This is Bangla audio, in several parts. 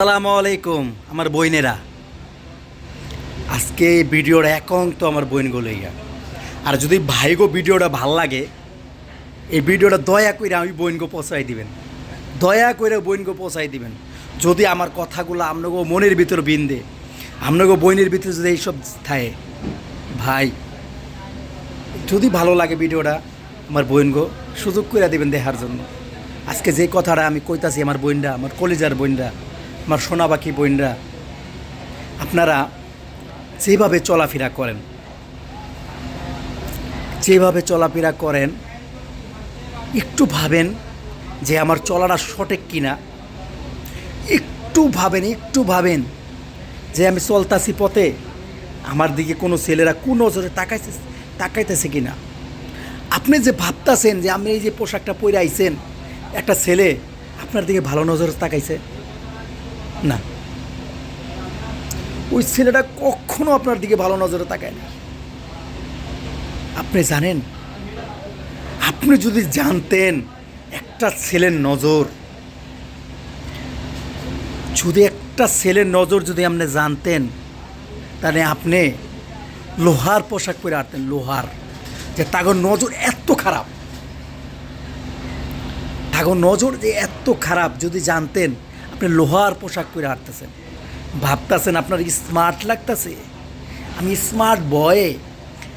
আসসালামু আলাইকুম আমার বইনেরা। আজকে এই ভিডিওটা একান্ত আমার বইনগো লইয়া। আর যদি ভাইগো ভিডিওটা ভাল লাগে, এই ভিডিওটা দয়া করে আমি বইনগো পৌঁছাই দিবেন, দয়া করে বইনগো পৌঁছাই দিবেন। যদি আমার কথাগুলো আপনাকে মনের ভিতর বিন্দে, আপনাকে বইনের ভিতরে যদি এইসব থাকে, ভাই যদি ভালো লাগে ভিডিওটা আমার বইনগো সুযোগ করে দিবেন দেখার জন্য। আজকে যে কথাটা আমি কইতাছি আমার বইনরা, আমার কলিজার বইনরা, আমার সোনাবাকি বইনরা, আপনারা যেভাবে চলাফেরা করেন, যেভাবে চলাফেরা করেন একটু ভাবেন যে আমার চলাটা সঠিক কিনা। একটু ভাবেন যে আমি চলতাছি পথে, আমার দিকে কোনো ছেলেরা কোন নজরে তাকাইতেছে কিনা। আপনি যে ভাবতাছেন যে আপনি এই যে পোশাকটা পরে আইছেন, একটা ছেলে আপনার দিকে ভালো নজরে তাকাইছে না, ওই ছেলেটা কখনো আপনার দিকে ভালো নজরে তাকায় না। আপনি জানেন, আপনি যদি জানতেন একটা ছেলের নজর, যদি একটা ছেলের নজর যদি আপনি জানতেন, তাহলে আপনি লোহার পোশাক পরে আনতেন। লোহার, যে তাগর নজর এত খারাপ, তাগর নজর যে এত খারাপ যদি জানতেন, আপনি লোহার পোশাক পরে আনতেছেন। ভাবতেছেন আপনার স্মার্ট লাগতেছে, আমি স্মার্ট বয়,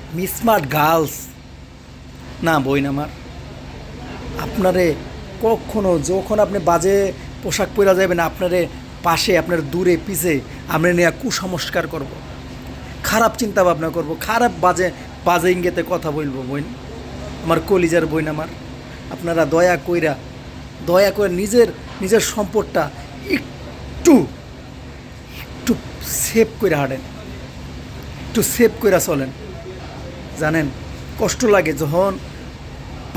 আমি স্মার্ট গার্লস। না বইন আমার, আপনারে কখনো যখন আপনি বাজে পোশাক পরা যাবেন, আপনারে পাশে আপনার দূরে পিছে আমরা নিয়ে কুসংস্কার করব, খারাপ চিন্তা ভাবনা করব, খারাপ বাজে বাজে ইঙ্গিতে কথা বলবো। বইন আমার কলিজার বইন আমার, আপনারা দয়া করে নিজের সম্পদটা একটু একটু সেভ করে হাঁটেন, একটু সেভ করে চলেন। জানেন কষ্ট লাগে যখন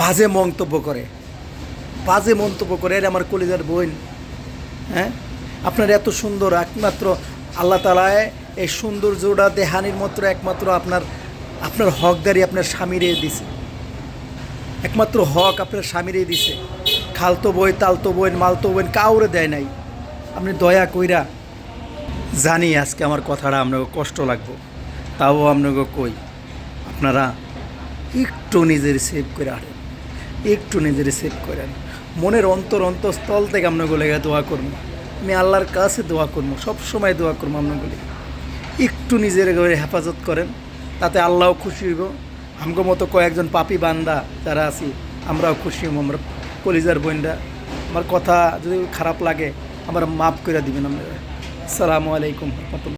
বাজে মন্তব্য করে। এর আমার কলিজার বোন, হ্যাঁ আপনার এত সুন্দর, একমাত্র আল্লাহ তাআলা এই সৌন্দর্যটা দেহানির মাত্র একমাত্র আপনার হকদারি আপনার স্বামীরে দিছে, একমাত্র হক আপনার স্বামীরে দিছে। খালতো বই, তালতো বই, মালতো বই কাউরে দেয় নাই। আপনি দয়া কইরা, জানি আজকে আমার কথাটা আপনাকে কষ্ট লাগবে, তাও আপনাকে কই, আপনারা একটু নিজের সেভ করে আনেন, একটু নিজের সেভ করেন। মনের অন্তঃস্থল থেকে আপনাকে লেগে দোয়া করবো, আমি আল্লাহর কাছে দোয়া করবো, সবসময় দোয়া করবো আপনাগুলি। একটু নিজের ঘরে হেফাজত করেন, তাতে আল্লাহও খুশি হইব। আমগো মতো কয়েকজন পাপি বান্দা যারা আছি, আমরাও খুশি হব। আমরা কলিজার বোনরা, আমার কথা যদি খারাপ লাগে আমার মাফ করে দিবেন আপনারা। আসসালামু আলাইকুম।